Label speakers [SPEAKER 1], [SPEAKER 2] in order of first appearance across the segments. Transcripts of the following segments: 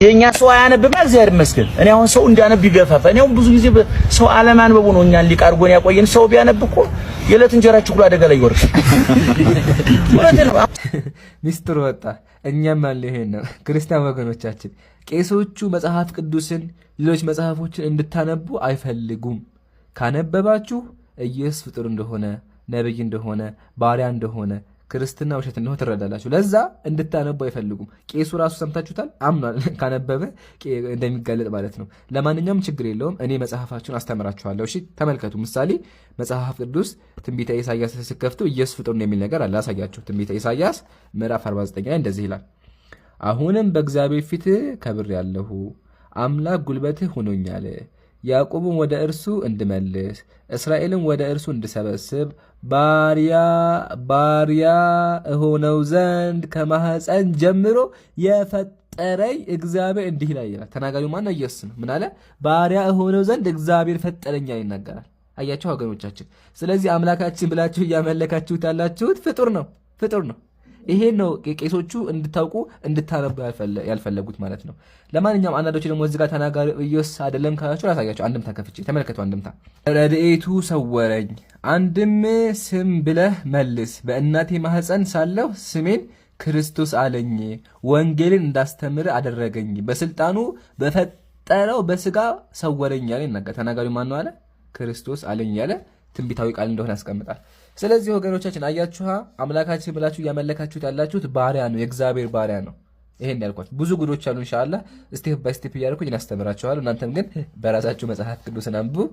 [SPEAKER 1] የኛ ሰው አያነብማ እግዚአብሔር ይመስገን። እኔ አሁን ሰው እንዲያነብ ይገፋፋ። እኔ አሁን ብዙ ጊዜ ሰው አለማንበቡ ነው እኛን ሊቃርጎን ያቆየን። ሰው ቢያነብ እኮ የዕለት እንጀራችሁ ሁሉ አደጋ ላይ ይወርቃል።
[SPEAKER 2] ሚስጥር ወጣ። እኛም አለ ይሄን ነው። ክርስቲያን ወገኖቻችን ቄሶቹ መጽሐፍ ቅዱስን ሌሎች መጽሐፎችን እንድታነቡ አይፈልጉም። ካነበባችሁ ኢየሱስ ፍጡር እንደሆነ፣ ነብይ እንደሆነ፣ ባሪያ እንደሆነ፣ ክርስትና ውሸት እንደሆነ ትረዳላችሁ። ለዛ እንድታነቡ አይፈልጉም። ቄሱ ራሱ ሰምታችሁታል፣ አምኗል። ካነበበ እንደሚጋለጥ ማለት ነው። ለማንኛውም ችግር የለውም። እኔ መጽሐፋችሁን አስተምራችኋለሁ። እሺ ተመልከቱ። ምሳሌ መጽሐፍ ቅዱስ ትንቢተ ኢሳይያስ ስትከፍቱ ኢየሱስ ፍጡር ነው የሚል ነገር አለ። አሳያችሁ። ትንቢተ ኢሳይያስ ምዕራፍ 49 ላይ እንደዚህ ይላል። አሁንም በእግዚአብሔር ፊት ከብሬአለሁ፣ አምላክ ጉልበትህ ሆኖኛል። ያዕቆብን ወደ እርሱ እንድመልስ እስራኤልን ወደ እርሱ እንድሰበስብ ባሪያ እሆነው ዘንድ ከማህፀን ጀምሮ የፈጠረኝ እግዚአብሔር እንዲህ ይላል። ተናጋሪው ማነው? ኢየሱስ ነው። ምን አለ? ባሪያ እሆነው ዘንድ እግዚአብሔር ፈጠረኝ ይናገራል። አያችሁ ወገኖቻችን። ስለዚህ አምላካችን ብላችሁ እያመለካችሁት ያላችሁት ፍጡር ነው። ይሄን ነው ቄሶቹ እንድታውቁ እንድታነቡ ያልፈለጉት ማለት ነው። ለማንኛውም አንዳንዶች ደግሞ እዚህ ጋር ተናጋሪ ኢየሱስ አይደለም ካላችሁ ላሳያችሁ። አንድምታ ከፍቼ ተመልከቱ። አንድምታ ረድኤቱ ሰወረኝ፣ አንድም ስም ብለህ መልስ። በእናቴ ማህፀን ሳለሁ ስሜን ክርስቶስ አለኝ፣ ወንጌልን እንዳስተምር አደረገኝ፣ በስልጣኑ በፈጠረው በስጋ ሰወረኝ ያለ ይናገር። ተናጋሪው ማን ነው አለ? ክርስቶስ አለኝ ያለ ትንቢታዊ ቃል እንደሆነ ያስቀምጣል። ስለዚህ ወገኖቻችን አያችኋ፣ አምላካችን ብላችሁ እያመለካችሁት ያላችሁት ባሪያ ነው፣ የእግዚአብሔር ባሪያ ነው። ይሄን ያልኳችሁ ብዙ ጉዶች አሉ። ኢንሻአላህ ስቴፕ ባይ ስቴፕ እያደረኩኝ አስተምራችኋለሁ። እናንተም ግን በራሳችሁ መጽሐፍ ቅዱስን አንብቡ።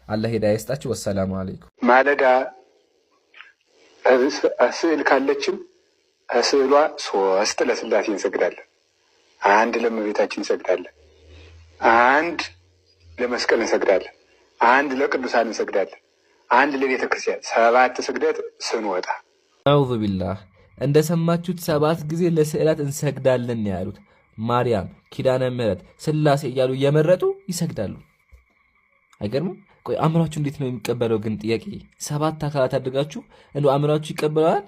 [SPEAKER 2] አላህ ሂዳያ ይስጣችሁ። ወሰላሙ አለይኩም።
[SPEAKER 3] ማለዳ ስዕል ካለችም ስዕሏ 3 ለስላሴ እንሰግዳለን፣ 1 ለእመቤታችን እንሰግዳለን፣ 1 ለመስቀል እንሰግዳለን፣ 1 ለቅዱሳን እንሰግዳለን፣ 1 ለቤተ ክርስቲያን 7 ስግደት ስንወጣ።
[SPEAKER 2] አዑዙ ቢላህ። እንደሰማችሁት 7 ጊዜ ለስዕላት እንሰግዳለን ያሉት ማርያም፣ ኪዳነ ምሕረት፣ ስላሴ እያሉ እየመረጡ ይሰግዳሉ። አይገርምም? ቆይ አእምሯችሁ እንዴት ነው የሚቀበለው ግን? ጥያቄ 7 አካላት አድርጋችሁ እንደው አእምሯችሁ ይቀበለዋል?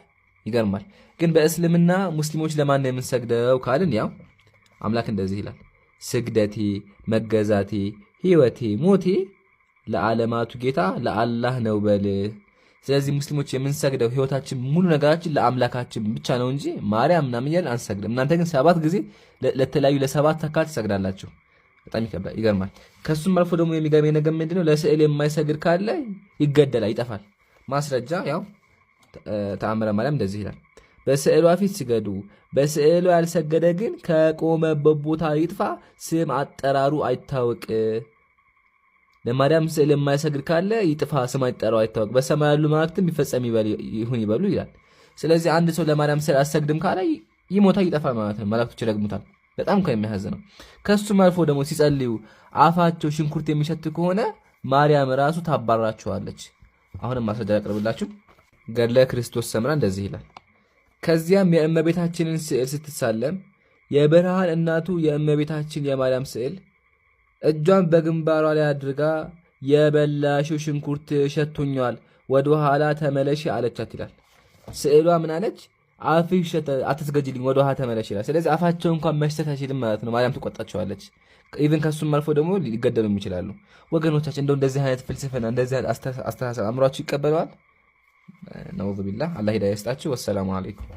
[SPEAKER 2] ይገርማል። ግን በእስልምና ሙስሊሞች ለማን ነው የምንሰግደው ካልን ያው አምላክ እንደዚህ ይላል፣ ስግደቴ፣ መገዛቴ፣ ህይወቴ፣ ሞቴ ለዓለማቱ ጌታ ለአላህ ነው በል። ስለዚህ ሙስሊሞች የምንሰግደው ህይወታችን ሙሉ ነገራችን ለአምላካችን ብቻ ነው እንጂ ማርያም ምናምን እያልን አንሰግድም። እናንተ ግን 7 ጊዜ ለተለያዩ ለ7 አካላት ትሰግዳላችሁ። በጣም ይገርማል። ከሱም አልፎ ደግሞ የሚገርመኝ ነገር ምንድነው? ለስዕል የማይሰግድ ካለ ይገደላል፣ ይጠፋል። ማስረጃ ያው ተአምረ ማርያም እንደዚህ ይላል፣ በስዕሏ ፊት ስገዱ፣ በስዕሉ ያልሰገደ ግን ከቆመበት ቦታ ይጥፋ፣ ስም አጠራሩ አይታወቅ። ለማርያም ስዕል የማይሰግድ ካለ ይጥፋ፣ ስም አይጠራው አይታወቅ፣ በሰማይ ያሉ መላእክትም ይፈጸም ይሁን ይበሉ ይላል። ስለዚህ አንድ ሰው ለማርያም ስዕል አሰግድም ካለ ይሞታ፣ ይጠፋ ማለት ነው። መላእክቶች ይረግሙታል። በጣም የሚያሳዝነው። ከሱም አልፎ ደግሞ ሲጸልዩ አፋቸው ሽንኩርት የሚሸት ከሆነ ማርያም ራሱ ታባራቸዋለች። አሁንም ማስረጃ ያቀርብላችሁ። ገድለ ክርስቶስ ሰምራ እንደዚህ ይላል፣ ከዚያም የእመቤታችንን ስዕል ስትሳለም የብርሃን እናቱ የእመቤታችን የማርያም ስዕል እጇን በግንባሯ ላይ አድርጋ የበላሽው ሽንኩርት ሸቶኛል፣ ወደ ኋላ ተመለሽ አለቻት ይላል። ስዕሏ ምን አለች? አፍሽ አትስገጂልኝ፣ ወደ ኋላ ተመለሽ ይላል። ስለዚህ አፋቸው እንኳን መሽተት አይችልም ማለት ነው። ማርያም ትቆጣቸዋለች። ኢቭን ከሱም አልፎ ደግሞ ሊገደሉም ይችላሉ። ወገኖቻችን እንደዚህ አይነት ፍልስፍና እንደዚህ አይነት አስተሳሰብ አእምሯችሁ ይቀበለዋል? ነውዙ ቢላህ። አላህ ሂዳያ ይስጣችሁ። ወሰላሙ አለይኩም።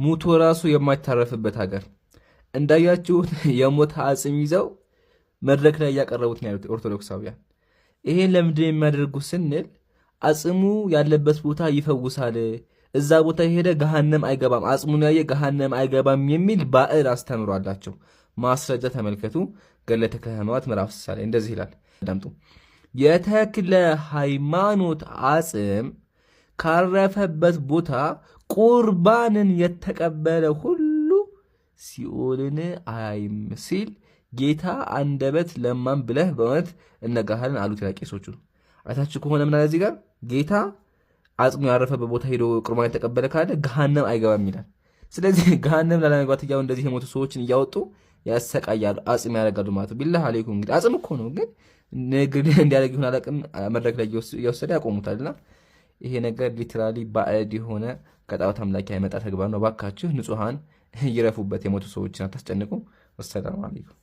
[SPEAKER 2] ሙቶ ራሱ የማይታረፍበት ሀገር እንዳያችሁት የሞት አጽም ይዘው መድረክ ላይ እያቀረቡት ነው ያሉት ኦርቶዶክሳውያን። ይሄን ለምንድን የሚያደርጉት ስንል አጽሙ ያለበት ቦታ ይፈውሳል፣ እዛ ቦታ የሄደ ገሃነም አይገባም፣ አጽሙን ያየ ገሃነም አይገባም የሚል ባዕድ አስተምሮ አላቸው። ማስረጃ ተመልከቱ። ገድለ ተክለ ሃይማኖት ምዕራፍ 60 ላይ እንደዚህ ይላል። አዳምጡ። የተክለ ሃይማኖት አጽም ካረፈበት ቦታ ቁርባንን የተቀበለ ሁሉ ሲኦልን አያይም ሲል ጌታ አንደበት ለማን ብለህ በእውነት እነጋሃልን አሉት ይላል ቄሶቹ። አይታችሁ ከሆነ ምን አለ እዚህ ጋር? ጌታ አጽሙ ያረፈበት ቦታ ሄዶ ቁርባን የተቀበለ ካለ ገሃነም አይገባም ይላል። ስለዚህ ገሃነም ላለመግባት እያው እንደዚህ የሞቱ ሰዎችን እያወጡ ያሰቃያሉ፣ አጽም ያደርጋሉ ማለት ነው። ቢላህ አለይኩም እንግዲህ አጽም እኮ ነው፣ ግን ንግድ እንዲያደርግ ይሁን አላውቅም፣ መድረክ ላይ እየወሰደ ያቆሙታልና ይሄ ነገር ሊትራሊ ባዕድ የሆነ ከጣዖት አምላኪ ያመጣ ተግባር ነው። ባካችሁ ንጹሃን ይረፉበት፣ የሞቱ ሰዎችን አታስጨንቁ። ወሰላሙ አለይኩም።